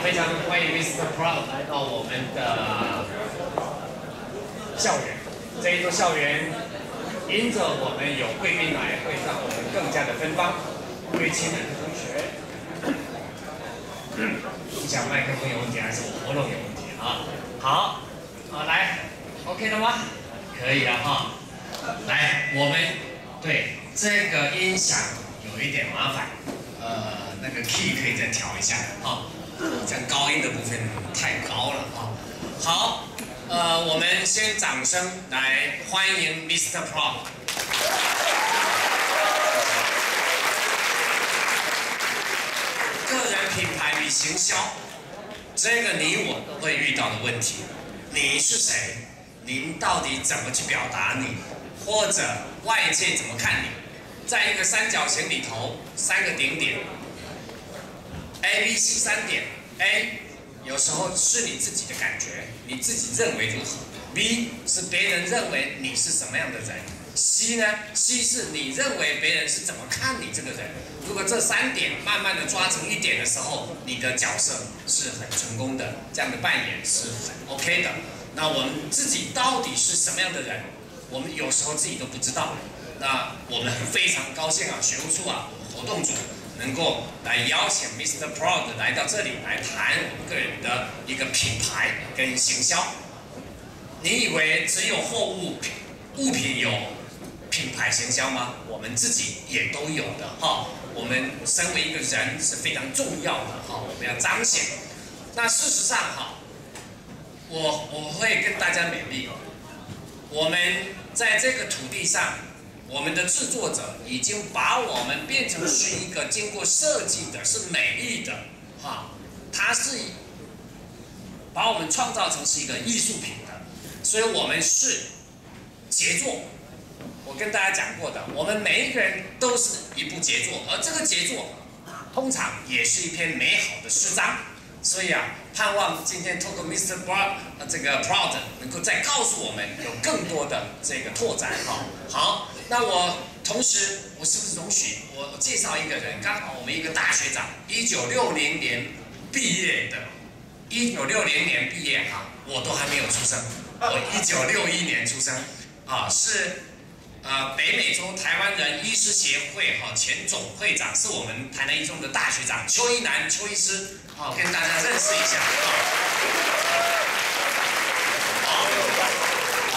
非常欢迎 Mr. Proud 来到我们的校园。这一座校园，因着我们有贵宾来，会让我们更加的芬芳。各位亲爱的同学，你想麦克风有问题还是我活动有问题啊？好，来 ，OK 了吗？可以了哈。来，我们对这个音响有一点麻烦，那个 key 可以再调一下啊。这样高音的部分太高了啊。好，我们先掌声来欢迎 Mr. Proud。个人品牌与行销，这个你我都会遇到的问题。你是谁？您到底怎么去表达你？或者外界怎么看你？在一个三角形里头，三个顶点 ，A、B、C 三点 ，A 有时候是你自己的感觉，你自己认为如何 ；B 是别人认为你是什么样的人 ；C 呢 ？C 是你认为别人是怎么看你这个人。如果这三点慢慢的抓成一点的时候，你的角色是很成功的，这样的扮演是很 OK 的。那我们自己到底是什么样的人？我们有时候自己都不知道。那我们非常高兴啊，学务处啊，活动组能够来邀请 Mr. Proud 来到这里来谈我们个人的一个品牌跟行销。你以为只有货物物品有品牌行销吗？我们自己也都有的哈。我们身为一个人是非常重要的哈，我们要彰显。那事实上哈，我会跟大家勉励，我们在这个土地上，我们的制作者已经把我们变成是一个经过设计的，是美丽的哈，它是把我们创造成是一个艺术品的，所以我们是杰作。我跟大家讲过的，我们每一个人都是一部杰作，而这个杰作通常也是一篇美好的诗章。所以啊，盼望今天透过 Mr. Proud 能够再告诉我们有更多的这个拓展哈。好，那我同时我是不是容许我介绍一个人？刚好我们一个大学长，1960年毕业的，1960年毕业哈，我都还没有出生，我1961年出生啊，是。北美洲台湾人医师协会前总会长，是我们台南一中的大学长邱一南邱医师，跟大家认识一下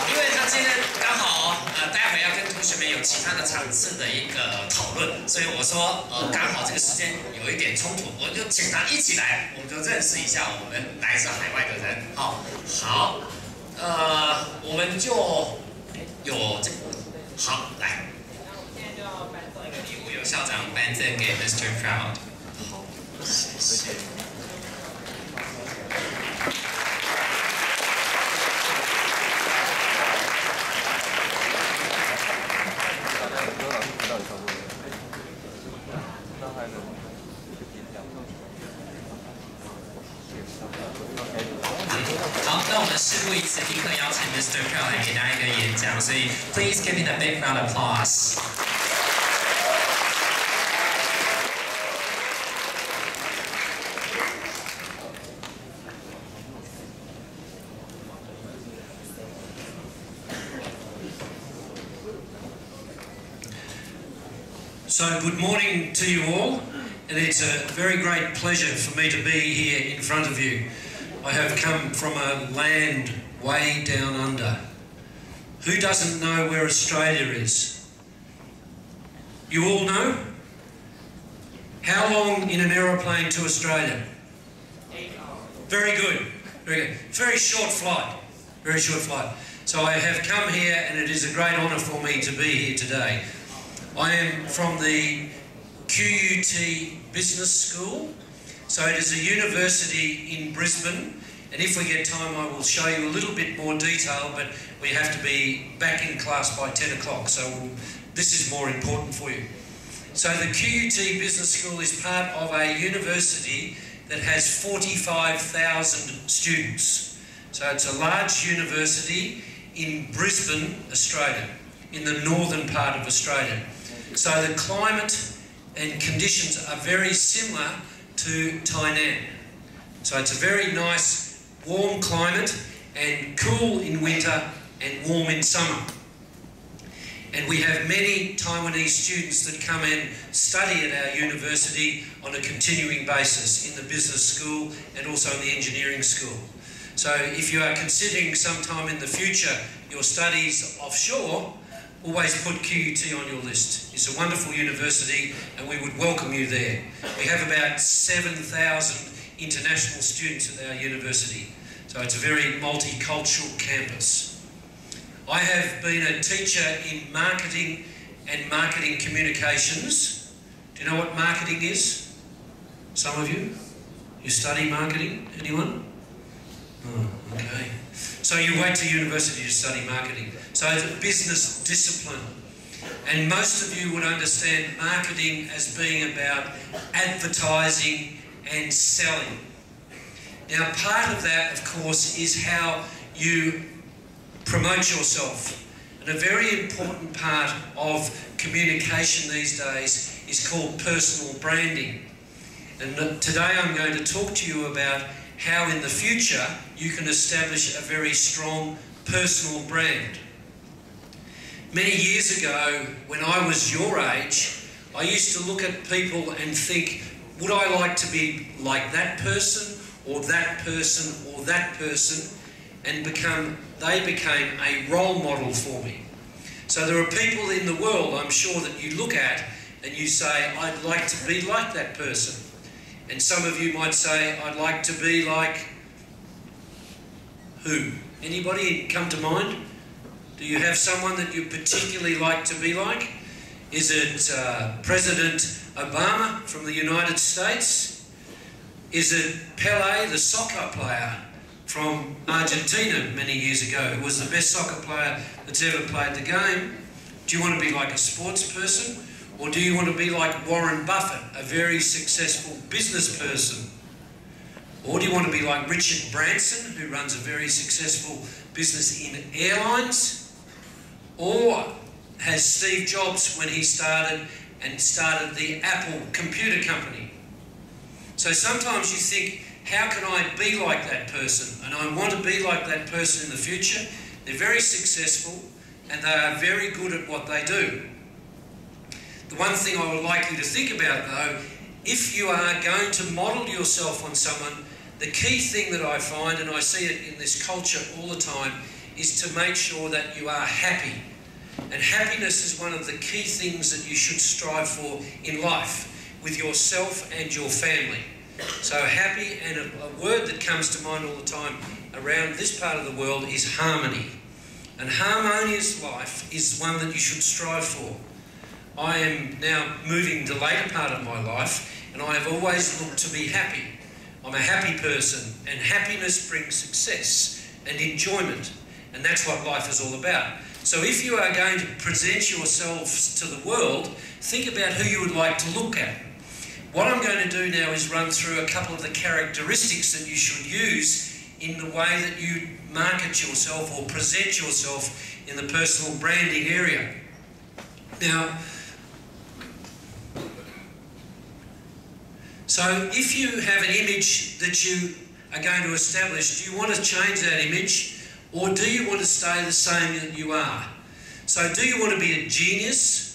因为他今天刚好待会要跟同学们有其他的场次的一个讨论，所以我说刚好这个时间有一点冲突，我就请他一起来，我们就认识一下我们来自海外的人。好，我们就有这个。好，来。现在就要颁送一个礼物，由校长颁赠给 Mr. Proud。好，谢谢。好，那我们事不宜迟，立刻邀请 Mr. Proud 来给大家一个演讲，所以 please give me a big round of applause. So good morning to you all, and it's a very great pleasure for me to be here in front of you. I have come from a land way down under. Who doesn't know where Australia is? You all know? How long in an aeroplane to Australia? 8 hours. Very good, very good. Very short flight, very short flight. So I have come here and it is a great honour for me to be here today. I am from the QUT Business School. So it is a university in Brisbane, and if we get time I will show you a little bit more detail, but we have to be back in class by 10 o'clock, so this is more important for you. So the QUT Business School is part of a university that has 45,000 students. So it's a large university in Brisbane, Australia, in the northern part of Australia. So the climate and conditions are very similar to Tainan. So it's a very nice, warm climate, and cool in winter and warm in summer. And we have many Taiwanese students that come and study at our university on a continuing basis in the business school and also in the engineering school. So if you are considering sometime in the future your studies offshore, always put QUT on your list. It's a wonderful university and we would welcome you there. We have about 7,000 international students at our university. So it's a very multicultural campus. I have been a teacher in marketing and marketing communications. Do you know what marketing is? Some of you? You study marketing? Anyone? Oh, okay. So you wait till university to study marketing. So it's a business discipline. And most of you would understand marketing as being about advertising and selling. Now, part of that, of course, is how you promote yourself. And a very important part of communication these days is called personal branding. And today I'm going to talk to you about how in the future you can establish a very strong personal brand. Many years ago, when I was your age, I used to look at people and think, would I like to be like that person, or that person, or that person? And they became a role model for me. So there are people in the world, I'm sure, that you look at and you say, I'd like to be like that person. And some of you might say, I'd like to be like who? Anybody come to mind? Do you have someone that you particularly like to be like? Is it President Obama from the United States? Is it Pelé, the soccer player from Argentina many years ago, who was the best soccer player that's ever played the game? Do you want to be like a sports person? Or do you want to be like Warren Buffett, a very successful business person? Or do you want to be like Richard Branson, who runs a very successful business in airlines? Or has Steve Jobs, when he started the Apple computer company? So sometimes you think, how can I be like that person? And I want to be like that person in the future. They're very successful and they are very good at what they do. The one thing I would like you to think about, though, if you are going to model yourself on someone, the key thing that I find, and I see it in this culture all the time, is to make sure that you are happy. And happiness is one of the key things that you should strive for in life, with yourself and your family. So happy, and a word that comes to mind all the time around this part of the world is harmony. And harmonious life is one that you should strive for. I am now moving the later part of my life, and I have always looked to be happy. I'm a happy person, and happiness brings success and enjoyment, and that's what life is all about. So if you are going to present yourselves to the world, think about who you would like to look at. What I'm going to do now is run through a couple of the characteristics that you should use in the way that you market yourself or present yourself in the personal branding area. Now, so if you have an image that you are going to establish, do you want to change that image, or do you want to stay the same that you are? So do you want to be a genius?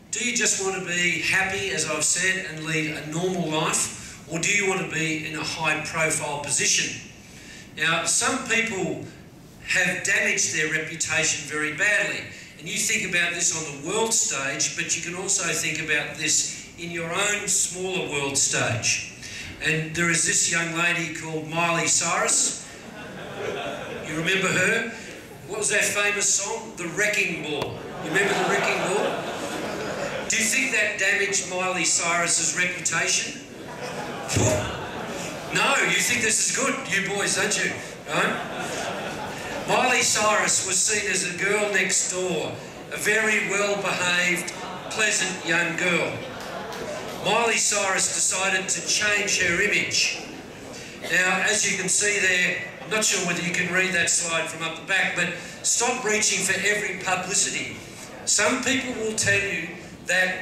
Do you just want to be happy, as I've said, and lead a normal life? Or do you want to be in a high-profile position? Now, some people have damaged their reputation very badly. And you think about this on the world stage, but you can also think about this in your own smaller world stage. And there is this young lady called Miley Cyrus. You remember her? What was that famous song? The Wrecking Ball. You remember the Wrecking Ball? Do you think that damaged Miley Cyrus's reputation? No, you think this is good, you boys, don't you? Right? Miley Cyrus was seen as a girl next door, a very well-behaved, pleasant young girl. Miley Cyrus decided to change her image. Now, as you can see there, I'm not sure whether you can read that slide from up the back, but stop reaching for every publicity. Some people will tell you that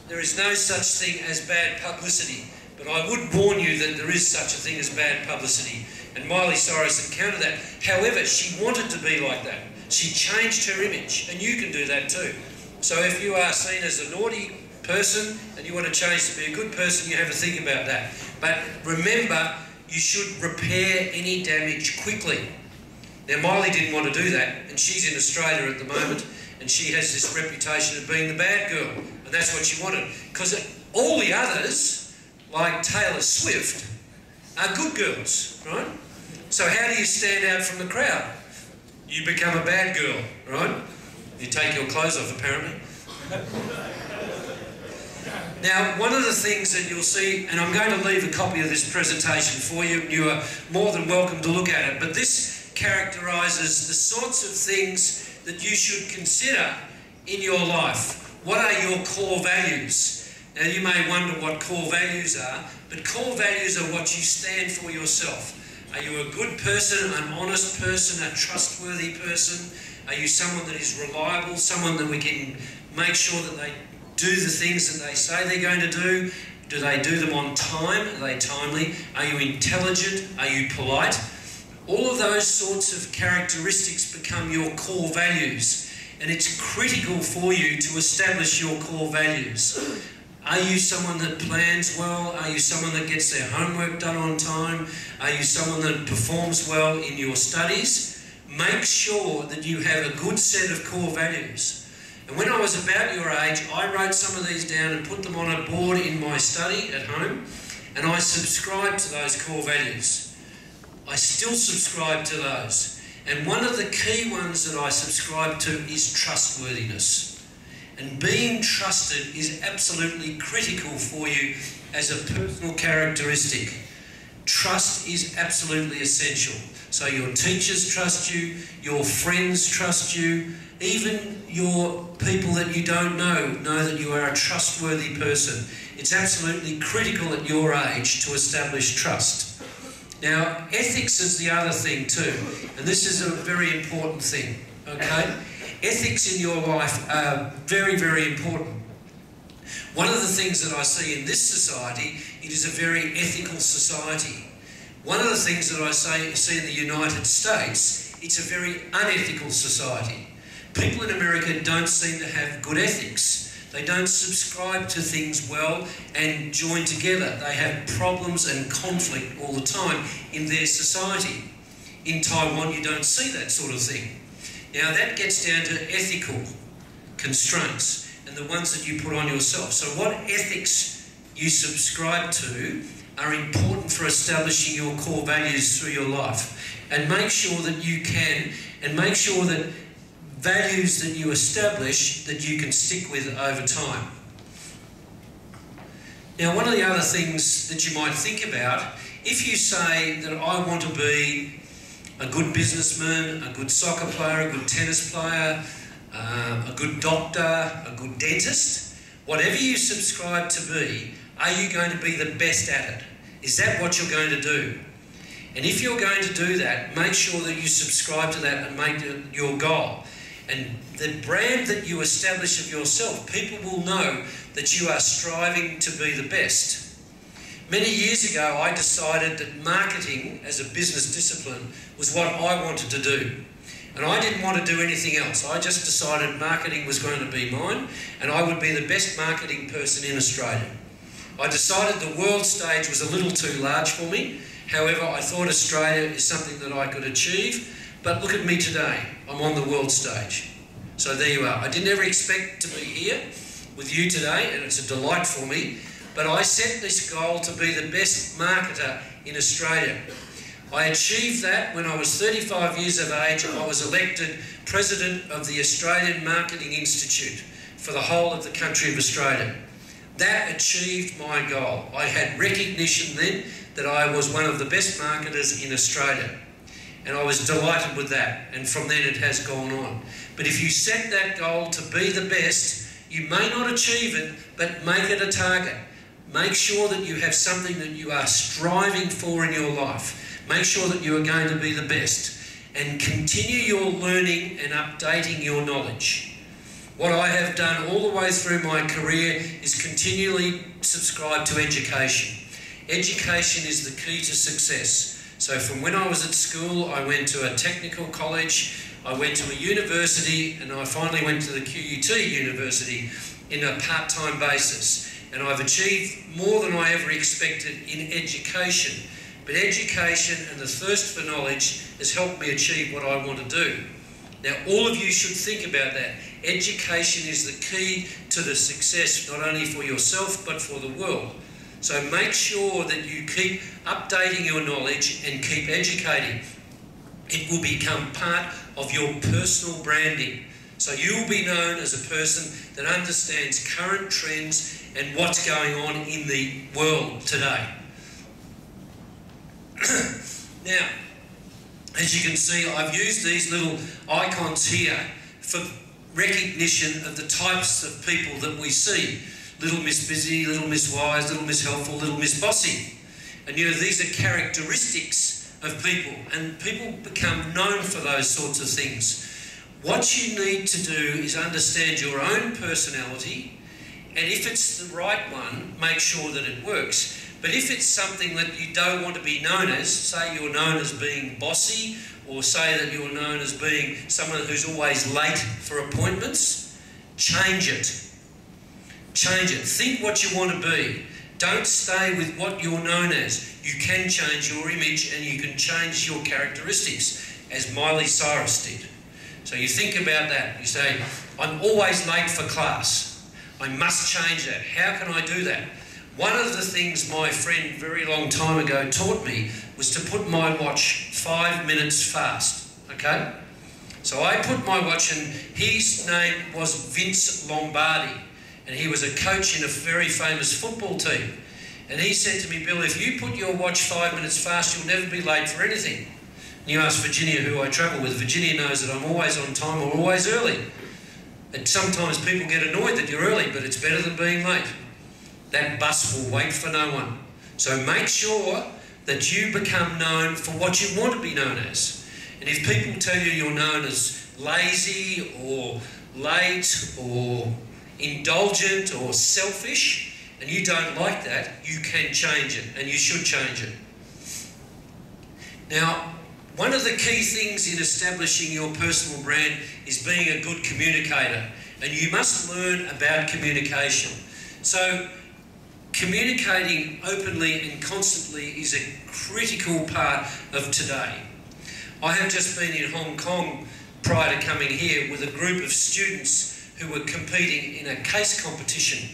there is no such thing as bad publicity. But I would warn you that there is such a thing as bad publicity, and Miley Cyrus encountered that. However, she wanted to be like that. She changed her image, and you can do that too. So if you are seen as a naughty person and you want to change to be a good person, you have to think about that. But remember, you should repair any damage quickly. Now, Miley didn't want to do that, and she's in Australia at the moment, and she has this reputation of being the bad girl, and that's what she wanted. Because all the others, like Taylor Swift, are good girls, right? So how do you stand out from the crowd? You become a bad girl, right? You take your clothes off, apparently. Now, one of the things that you'll see, and I'm going to leave a copy of this presentation for you, and you are more than welcome to look at it, but this characterises the sorts of things that you should consider in your life. What are your core values? Now, you may wonder what core values are, but core values are what you stand for yourself. Are you a good person, an honest person, a trustworthy person? Are you someone that is reliable, someone that we can make sure that they do the things that they say they're going to do? Do they do them on time? Are they timely? Are you intelligent? Are you polite? All of those sorts of characteristics become your core values, and it's critical for you to establish your core values. Are you someone that plans well? Are you someone that gets their homework done on time? Are you someone that performs well in your studies? Make sure that you have a good set of core values. And when I was about your age, I wrote some of these down and put them on a board in my study at home, and I subscribed to those core values. I still subscribe to those. And one of the key ones that I subscribe to is trustworthiness. And being trusted is absolutely critical for you as a personal characteristic. Trust is absolutely essential. So your teachers trust you, your friends trust you, even your people that you don't know that you are a trustworthy person. It's absolutely critical at your age to establish trust. Now, ethics is the other thing too, and this is a very important thing, okay? Ethics in your life are very, very important. One of the things that I see in this society, it is a very ethical society. One of the things that I see in the United States, it's a very unethical society. People in America don't seem to have good ethics. They don't subscribe to things well and join together. They have problems and conflict all the time in their society. In Taiwan, you don't see that sort of thing. Now, that gets down to ethical constraints and the ones that you put on yourself. So what ethics you subscribe to are important for establishing your core values through your life. And make sure that you can, and make sure that values that you establish that you can stick with over time. Now, one of the other things that you might think about, if you say that I want to be a good businessman, a good soccer player, a good tennis player, a good doctor, a good dentist, whatever you subscribe to be, are you going to be the best at it? Is that what you're going to do? And if you're going to do that, make sure that you subscribe to that and make it your goal. And the brand that you establish of yourself, people will know that you are striving to be the best. Many years ago, I decided that marketing as a business discipline was what I wanted to do. And I didn't want to do anything else. I just decided marketing was going to be mine, and I would be the best marketing person in Australia. I decided the world stage was a little too large for me. However, I thought Australia is something that I could achieve. But look at me today. I'm on the world stage. So there you are. I didn't ever expect to be here with you today, and it's a delight for me. But I set this goal to be the best marketer in Australia. I achieved that when I was 35 years of age. I was elected President of the Australian Marketing Institute for the whole of the country of Australia. That achieved my goal. I had recognition then that I was one of the best marketers in Australia. And I was delighted with that, and from then it has gone on. But if you set that goal to be the best, you may not achieve it, but make it a target. Make sure that you have something that you are striving for in your life. Make sure that you are going to be the best, and continue your learning and updating your knowledge. What I have done all the way through my career is continually subscribe to education. Education is the key to success. So from when I was at school, I went to a technical college, I went to a university, and I finally went to the QUT University in a part-time basis. And I've achieved more than I ever expected in education. But education and the thirst for knowledge has helped me achieve what I want to do. Now, all of you should think about that. Education is the key to the success, not only for yourself, but for the world. So make sure that you keep updating your knowledge and keep educating. It will become part of your personal branding. So you will be known as a person that understands current trends and what's going on in the world today. Now, as you can see, I've used these little icons here for recognition of the types of people that we see. Little Miss Busy, Little Miss Wise, Little Miss Helpful, Little Miss Bossy. And you know, these are characteristics of people, and people become known for those sorts of things. What you need to do is understand your own personality, and if it's the right one, make sure that it works. But if it's something that you don't want to be known as, say you're known as being bossy, or say that you're known as being someone who's always late for appointments, change it. Change it. Think what you want to be. Don't stay with what you're known as. You can change your image and you can change your characteristics, as Miley Cyrus did. So you think about that. You say, I'm always late for class. I must change that. How can I do that? One of the things my friend very long time ago taught me was to put my watch 5 minutes fast. Okay? So I put my watch, and his name was Vince Lombardi. And he was a coach in a very famous football team. And he said to me, Bill, if you put your watch 5 minutes fast, you'll never be late for anything. And you ask Virginia, who I travel with. Virginia knows that I'm always on time or always early. And sometimes people get annoyed that you're early, but it's better than being late. That bus will wait for no one. So make sure that you become known for what you want to be known as. And if people tell you you're known as lazy or late or indulgent or selfish, and you don't like that, you can change it, and you should change it. Now, one of the key things in establishing your personal brand is being a good communicator, and you must learn about communication. So, communicating openly and constantly is a critical part of today. I have just been in Hong Kong prior to coming here with a group of students who were competing in a case competition.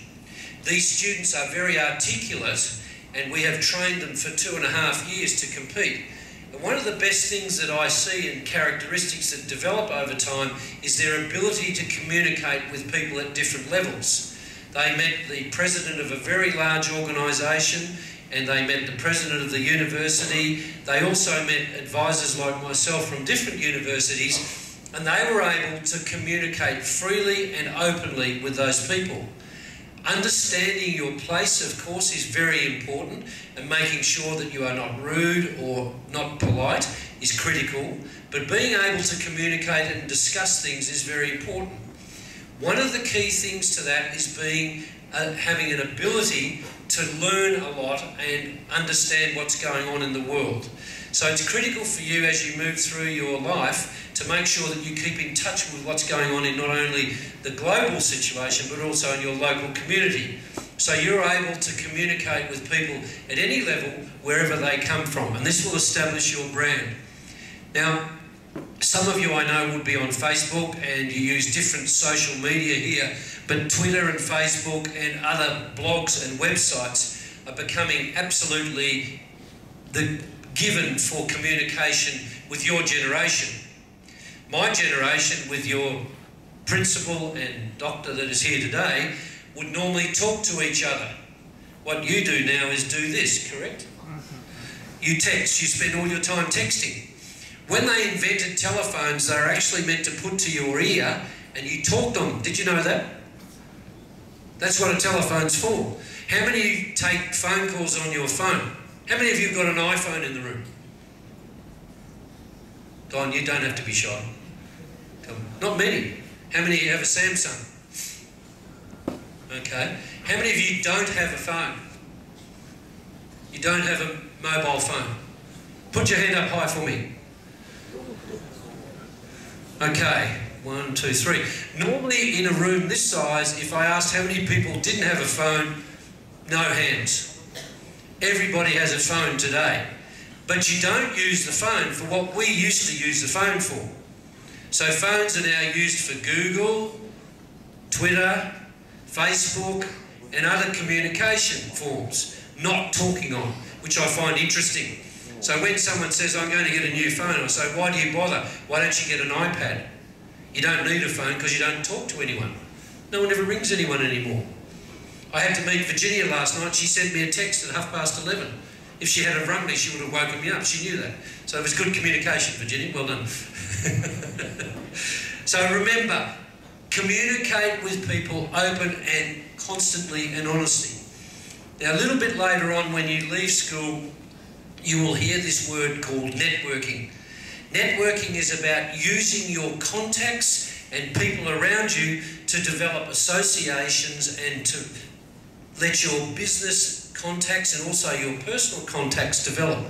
These students are very articulate, and we have trained them for 2.5 years to compete. And one of the best things that I see in characteristics that develop over time is their ability to communicate with people at different levels. They met the president of a very large organisation, and they met the president of the university. They also met advisors like myself from different universities, and they were able to communicate freely and openly with those people. Understanding your place, of course, is very important, and making sure that you are not rude or not polite is critical, but being able to communicate and discuss things is very important. One of the key things to that is having an ability to learn a lot and understand what's going on in the world. So it's critical for you as you move through your life to make sure that you keep in touch with what's going on in not only the global situation, but also in your local community. So you're able to communicate with people at any level, wherever they come from, and this will establish your brand. Now, some of you I know would be on Facebook, and you use different social media here, but Twitter and Facebook and other blogs and websites are becoming absolutely the given for communication with your generation. My generation, with your principal and doctor that is here today, would normally talk to each other. What you do now is do this, correct? You text, you spend all your time texting. When they invented telephones, they were actually meant to put to your ear and you talked on them. Did you know that? That's what a telephone's for. How many of you take phone calls on your phone? How many of you have got an iPhone in the room? Don, you don't have to be shy. Not many. How many of you have a Samsung? Okay. How many of you don't have a phone? you don't have a mobile phone? Put your hand up high for me. Okay, 1, 2, 3. Normally in a room this size, if I asked how many people didn't have a phone, no hands. Everybody has a phone today. But you don't use the phone for what we used to use the phone for. So phones are now used for Google, Twitter, Facebook, and other communication forms, not talking on, which I find interesting. So when someone says, I'm going to get a new phone, I say, why do you bother? Why don't you get an iPad? You don't need a phone because you don't talk to anyone. No one ever rings anyone anymore. I had to meet Virginia last night. She sent me a text at 11:30. If she had rung me, she would have woken me up. She knew that. So it was good communication, Virginia. Well done. So remember, communicate with people open and constantly and honestly. Now, a little bit later on when you leave school, you will hear this word called networking. Networking is about using your contacts and people around you to develop associations and to let your business contacts and also your personal contacts develop.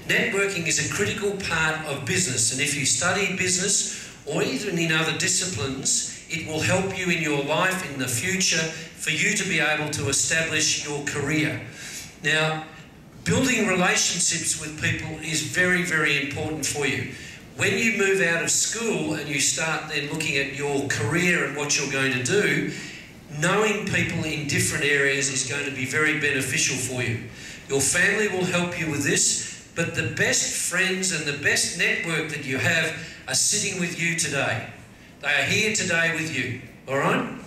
Networking is a critical part of business, and if you study business or even in other disciplines, it will help you in your life in the future for you to be able to establish your career. Now, building relationships with people is very, very important for you. When you move out of school and you start then looking at your career and what you're going to do, knowing people in different areas is going to be very beneficial for you. Your family will help you with this, but the best friends and the best network that you have are sitting with you today. They are here today with you, all right?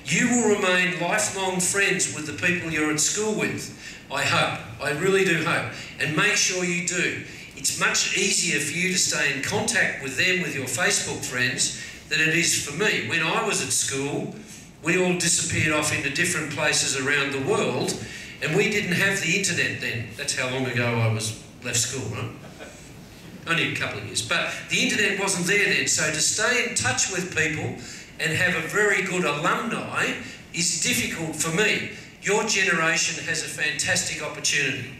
You will remain lifelong friends with the people you're at school with. I hope. I really do hope. And make sure you do. It's much easier for you to stay in contact with them, with your Facebook friends, than it is for me. When I was at school, we all disappeared off into different places around the world, and we didn't have the internet then. That's how long ago I left school, right? Only a couple of years. But the internet wasn't there then, so to stay in touch with people and have a very good alumni is difficult for me. Your generation has a fantastic opportunity,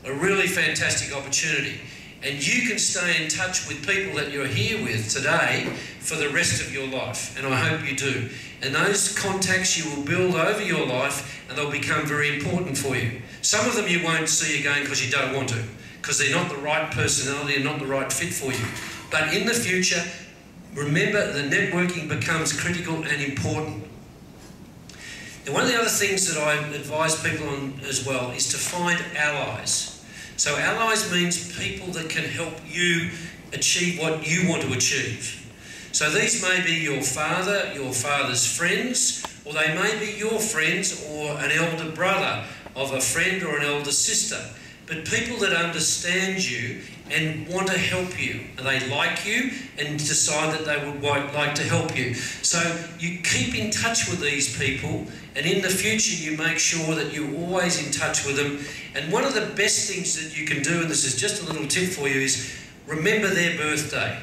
a really fantastic opportunity. And you can stay in touch with people that you're here with today for the rest of your life, and I hope you do. And those contacts you will build over your life, and they'll become very important for you. Some of them you won't see again because you don't want to, because they're not the right personality and not the right fit for you. But in the future, remember the networking becomes critical and important. And one of the other things that I advise people on as well is to find allies. So allies means people that can help you achieve what you want to achieve. So these may be your father, your father's friends, or they may be your friends or an elder brother of a friend or an elder sister. But people that understand you and want to help you, and they like you and decide that they would like to help you. So you keep in touch with these people, and in the future you make sure that you're always in touch with them. And one of the best things that you can do, and this is just a little tip for you, is remember their birthday.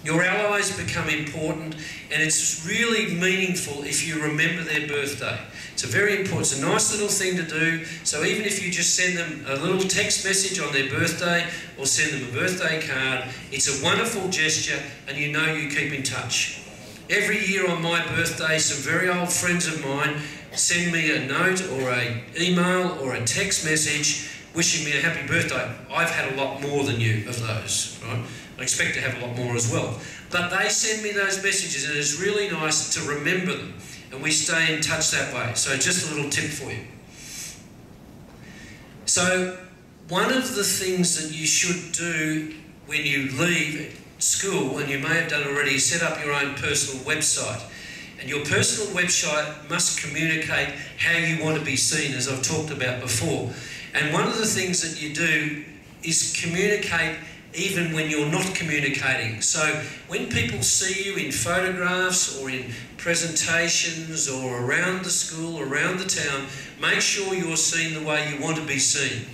Your allies become important, and it's really meaningful if you remember their birthday. It's a very important, it's a nice little thing to do. So even if you just send them a little text message on their birthday or send them a birthday card, it's a wonderful gesture, and you know you keep in touch. Every year on my birthday, some very old friends of mine send me a note or an email or a text message wishing me a happy birthday. I've had a lot more than you of those, right? I expect to have a lot more as well. But they send me those messages, and it's really nice to remember them, and we stay in touch that way. So just a little tip for you. So one of the things that you should do when you leave school, and you may have done already, is set up your own personal website. And your personal website must communicate how you want to be seen, as I've talked about before. And one of the things that you do is communicate even when you're not communicating. So when people see you in photographs or in presentations or around the school, around the town, make sure you're seen the way you want to be seen.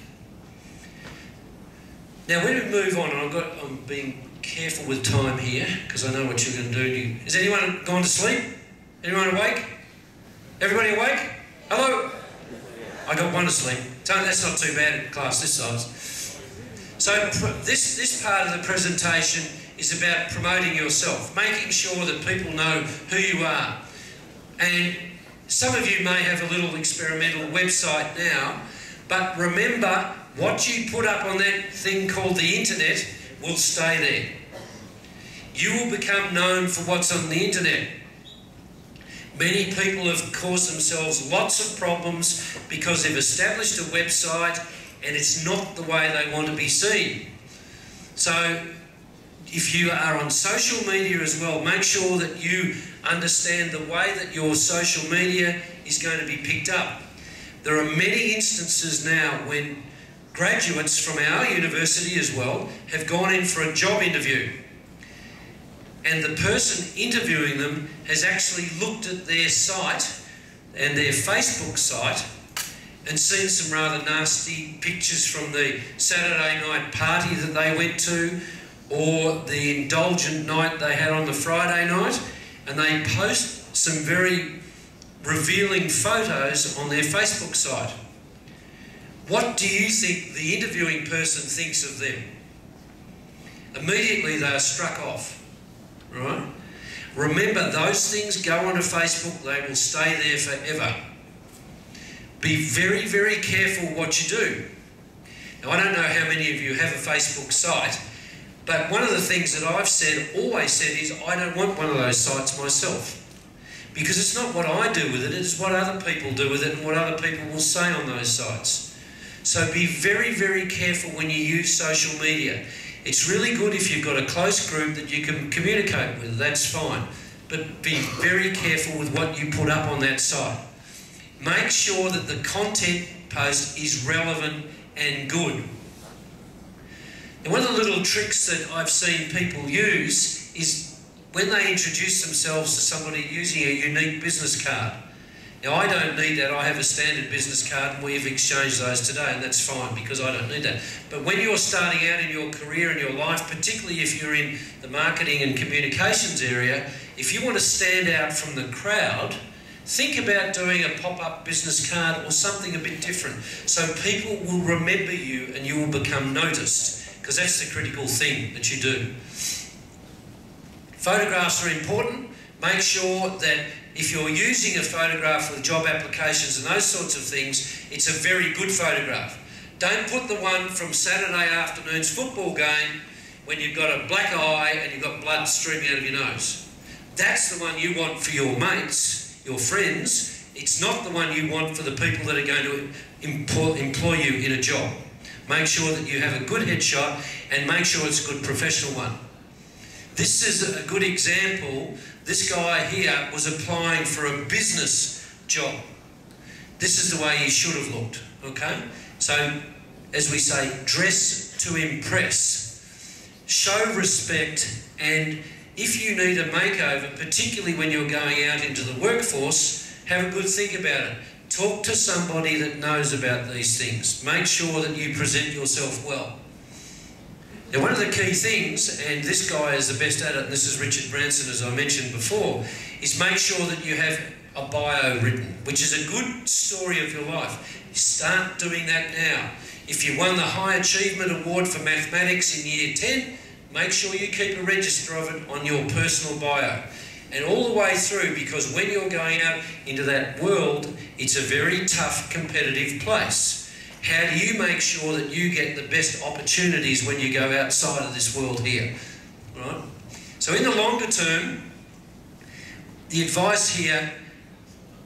Now when we move on, I'm being careful with time here because I know what you're going to do. Is anyone gone to sleep? Anyone awake? Everybody awake? Hello? I got one asleep. It's That's not too bad in class this size. So this part of the presentation is about promoting yourself, making sure that people know who you are. And some of you may have a little experimental website now, but remember, what you put up on that thing called the internet will stay there. You will become known for what's on the internet. Many people have caused themselves lots of problems because they've established a website and it's not the way they want to be seen. So if you are on social media as well, make sure that you understand the way that your social media is going to be picked up. There are many instances now when graduates from our university as well have gone in for a job interview, and the person interviewing them has actually looked at their site and their Facebook site and seen some rather nasty pictures from the Saturday night party that they went to, or the indulgent night they had on the Friday night, and they post some very revealing photos on their Facebook site. What do you think the interviewing person thinks of them? Immediately they are struck off, right? Remember, those things go onto Facebook, they will stay there forever. Be very, very careful what you do. Now, I don't know how many of you have a Facebook site, but one of the things that I've always said is I don't want one of those sites myself. Because it's not what I do with it, it's what other people do with it and what other people will say on those sites. So be very, very careful when you use social media. It's really good if you've got a close group that you can communicate with, that's fine. But be very careful with what you put up on that site. Make sure that the content post is relevant and good. And one of the little tricks that I've seen people use is when they introduce themselves to somebody using a unique business card. Now, I don't need that. I have a standard business card and we've exchanged those today, and that's fine because I don't need that. But when you're starting out in your career and your life, particularly if you're in the marketing and communications area, if you want to stand out from the crowd, think about doing a pop-up business card or something a bit different so people will remember you and you will become noticed, because that's the critical thing that you do. Photographs are important. Make sure that if you're using a photograph for job applications and those sorts of things, it's a very good photograph. Don't put the one from Saturday afternoon's football game when you've got a black eye and you've got blood streaming out of your nose. That's the one you want for your mates, your friends. It's not the one you want for the people that are going to employ you in a job. Make sure that you have a good headshot and make sure it's a good professional one. This is a good example. This guy here was applying for a business job. This is the way he should have looked, okay? So, as we say, dress to impress. Show respect, and if you need a makeover, particularly when you're going out into the workforce, have a good think about it. Talk to somebody that knows about these things. Make sure that you present yourself well. Now, one of the key things, and this guy is the best at it, and this is Richard Branson, as I mentioned before, is make sure that you have a bio written, which is a good story of your life. Start doing that now. If you won the High Achievement Award for Mathematics in Year 10, make sure you keep a register of it on your personal bio. And all the way through, because when you're going out into that world, it's a very tough, competitive place. How do you make sure that you get the best opportunities when you go outside of this world here? Right? So in the longer term, the advice here,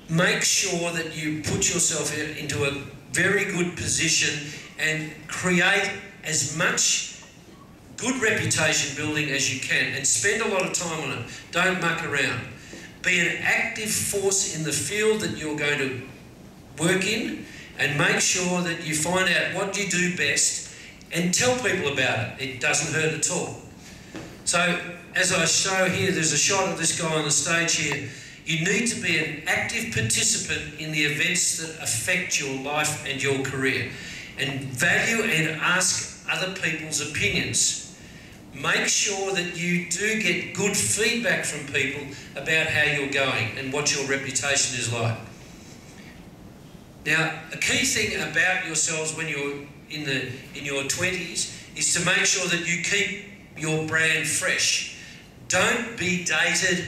make sure that you put yourself into a very good position and create as much good reputation building as you can, and spend a lot of time on it. Don't muck around. Be an active force in the field that you're going to work in, and make sure that you find out what you do best and tell people about it. It doesn't hurt at all. So, as I show here, there's a shot of this guy on the stage here. You need to be an active participant in the events that affect your life and your career, and value and ask other people's opinions. Make sure that you do get good feedback from people about how you're going and what your reputation is like. Now, a key thing about yourselves when you're in your 20s is to make sure that you keep your brand fresh. Don't be dated,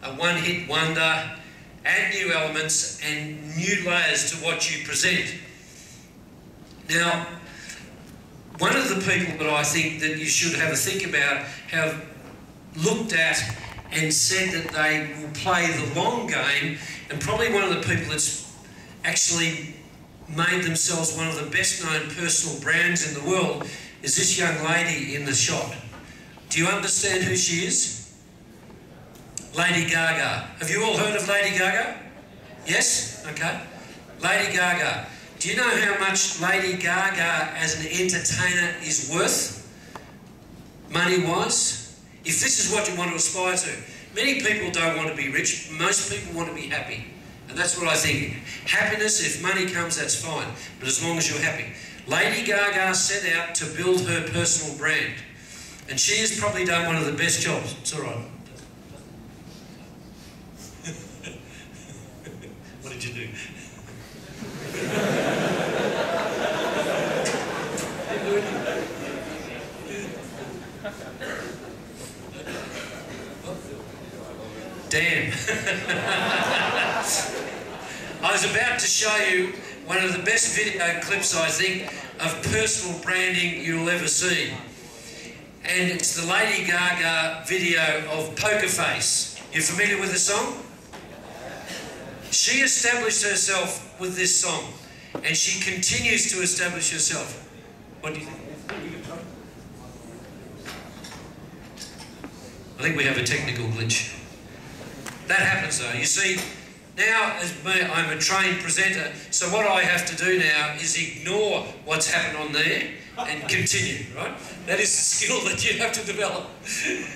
a one-hit wonder. Add new elements and new layers to what you present. Now, one of the people that I think that you should have a think about have looked at and said that they will play the long game, and probably one of the people that's actually made themselves one of the best known personal brands in the world is this young lady in the shot. Do you understand who she is? Lady Gaga. Have you all heard of Lady Gaga? Yes? Okay. Lady Gaga. Do you know how much Lady Gaga as an entertainer is worth? Money-wise? If this is what you want to aspire to. Many people don't want to be rich. Most people want to be happy. And that's what I think. Happiness, if money comes, that's fine. But as long as you're happy. Lady Gaga set out to build her personal brand. And she has probably done one of the best jobs. It's all right. What did you do? Damn. I was about to show you one of the best video clips, I think, of personal branding you'll ever see. And it's the Lady Gaga video of Poker Face. You familiar with the song? She established herself with this song, and she continues to establish herself. What do you think? I think we have a technical glitch. That happens though. You see, now as I'm a trained presenter, so what I have to do now is ignore what's happened on there and continue, right? That is the skill that you have to develop.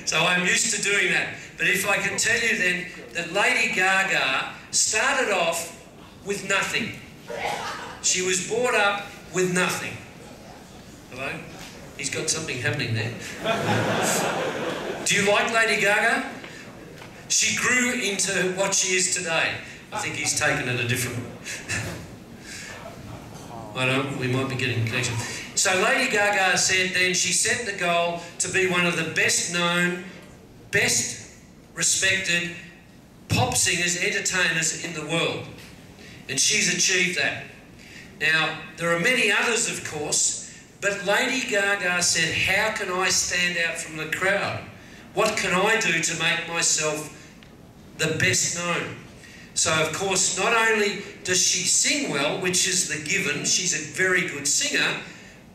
So I'm used to doing that. But if I can tell you then that Lady Gaga started off with nothing. She was brought up with nothing. Hello? He's got something happening there. Do you like Lady Gaga? She grew into what she is today. I think he's taken it a different... I don't know, we might be getting connection. So Lady Gaga said then she set the goal to be one of the best known, best respected pop singers, entertainers in the world. And she's achieved that. Now, there are many others, of course, but Lady Gaga said, how can I stand out from the crowd? What can I do to make myself the best known? So, of course, not only does she sing well, which is the given, she's a very good singer,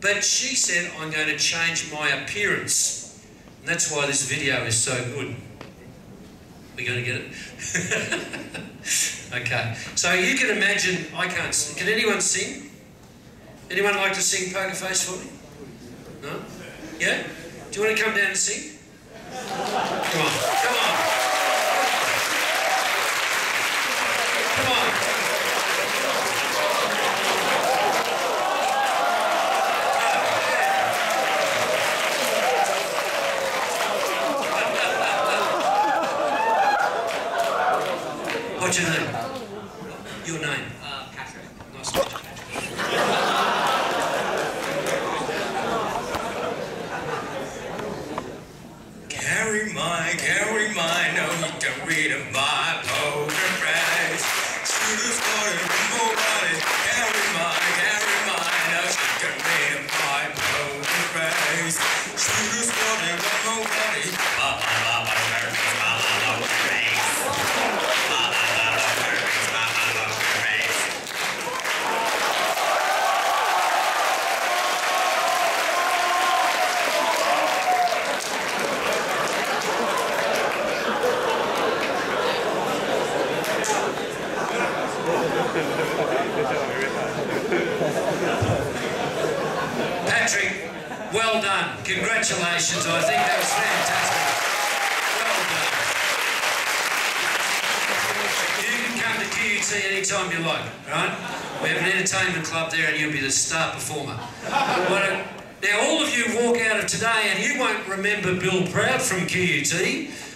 but she said, I'm going to change my appearance. And that's why this video is so good. We're going to get it? Okay. So you can imagine, I can't sing. Can anyone sing? Anyone like to sing Poker Face for me? No? Yeah? Do you want to come down and sing? Come on. Come on. Come on. What's your name? Your name? Patrick. Nice to meet you. Carry mine, no, you can read of my poker face. Shooters started from nobody. Carry mine, no, you can read of my poker face. Shooters started from nobody. Patrick, well done. Congratulations. I think that was fantastic. Well done. You can come to QUT anytime you like, right? We have an entertainment club there and you'll be the star performer. Now, all of you walk out of today and you won't remember Bill Proud from QUT.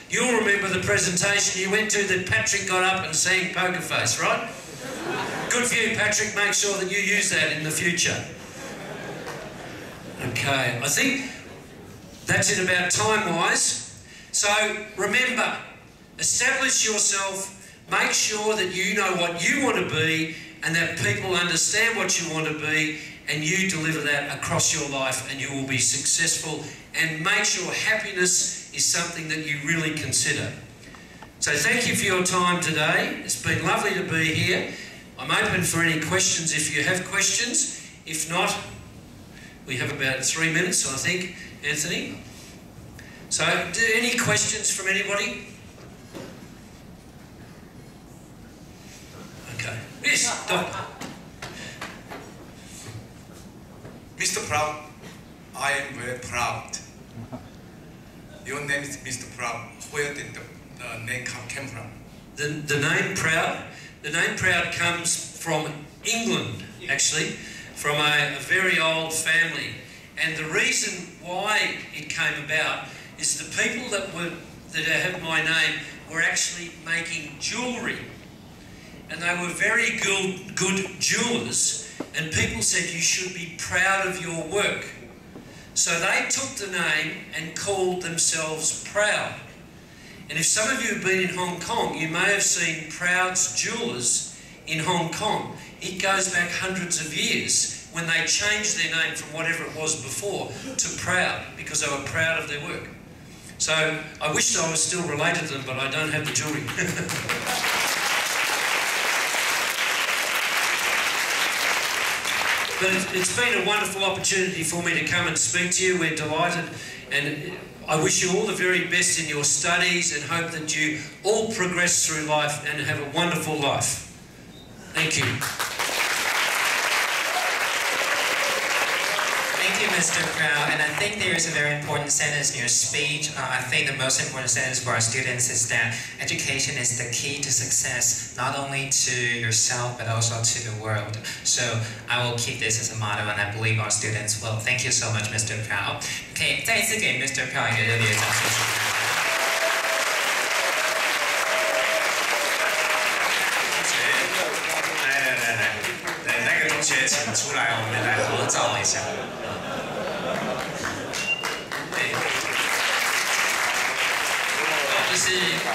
You'll remember the presentation you went to that Patrick got up and sang Poker Face, right? Good for you, Patrick. Make sure that you use that in the future. Okay, I think that's it about time-wise. So remember, establish yourself, make sure that you know what you want to be and that people understand what you want to be, and you deliver that across your life and you will be successful, and make sure happiness is something that you really consider. So thank you for your time today. It's been lovely to be here. I'm open for any questions if you have questions. If not, we have about 3 minutes, I think, Anthony. So, any questions from anybody? Okay. Yes, Doctor. Mr. Proud, I am very proud. Your name is Mr. Proud. Where did the name came from? The name Proud? The name Proud comes from England, actually, from a very old family. And the reason why it came about is the people that have my name were actually making jewellery. And they were very good jewellers, and people said you should be proud of your work. So they took the name and called themselves Proud. And if some of you have been in Hong Kong, you may have seen Proud's Jewellers in Hong Kong. It goes back hundreds of years when they changed their name from whatever it was before to Proud, because they were proud of their work. So I wish I was still related to them, but I don't have the jewellery. But it's been a wonderful opportunity for me to come and speak to you. We're delighted, and I wish you all the very best in your studies and hope that you all progress through life and have a wonderful life. Thank you. Thank you, Mr. Proud. And I think there is a very important sentence in your speech. I think the most important sentence for our students is that education is the key to success, not only to yourself, but also to the world. So I will keep this as a motto, and I believe our students will. Thank you so much, Mr. Proud. OK， 再一次给 Mr. Proud 一个热烈的掌声。来，那个同学请出来，我们来合照一下。就是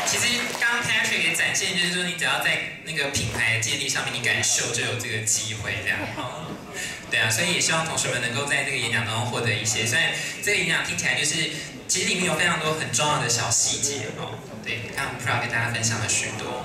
其实刚刚 Patrick 也展现，就是说你只要在那个品牌的建立上面，你敢秀就有这个机会这样。对啊，所以也希望同学们能够在这个演讲当中获得一些。虽然这个演讲听起来就是，其实里面有非常多很重要的小细节哦。对，刚刚 Proud 跟大家分享了许多。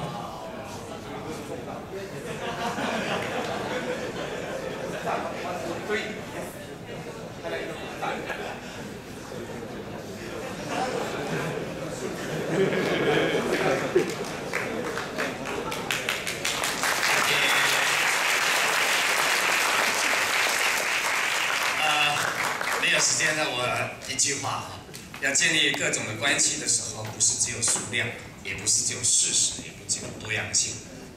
没有时间了，我一句话哈，要建立各种的关系的时候，不是只有数量，也不是只有事实，也不只有多样性，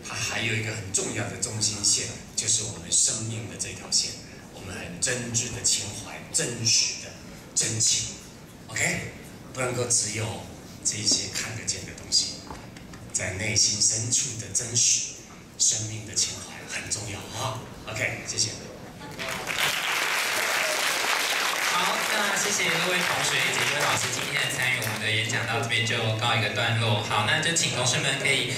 它还有一个很重要的中心线，就是我们生命的这条线，我们很真挚的情怀，真实的真情 ，OK， 不能够只有这一些看得见的东西，在内心深处的真实，生命的情怀很重要啊 ，OK， 谢谢。好，那谢谢各位同学以及各位老师今天的参与，我们的演讲到这边就告一个段落。好，那就请同学们可以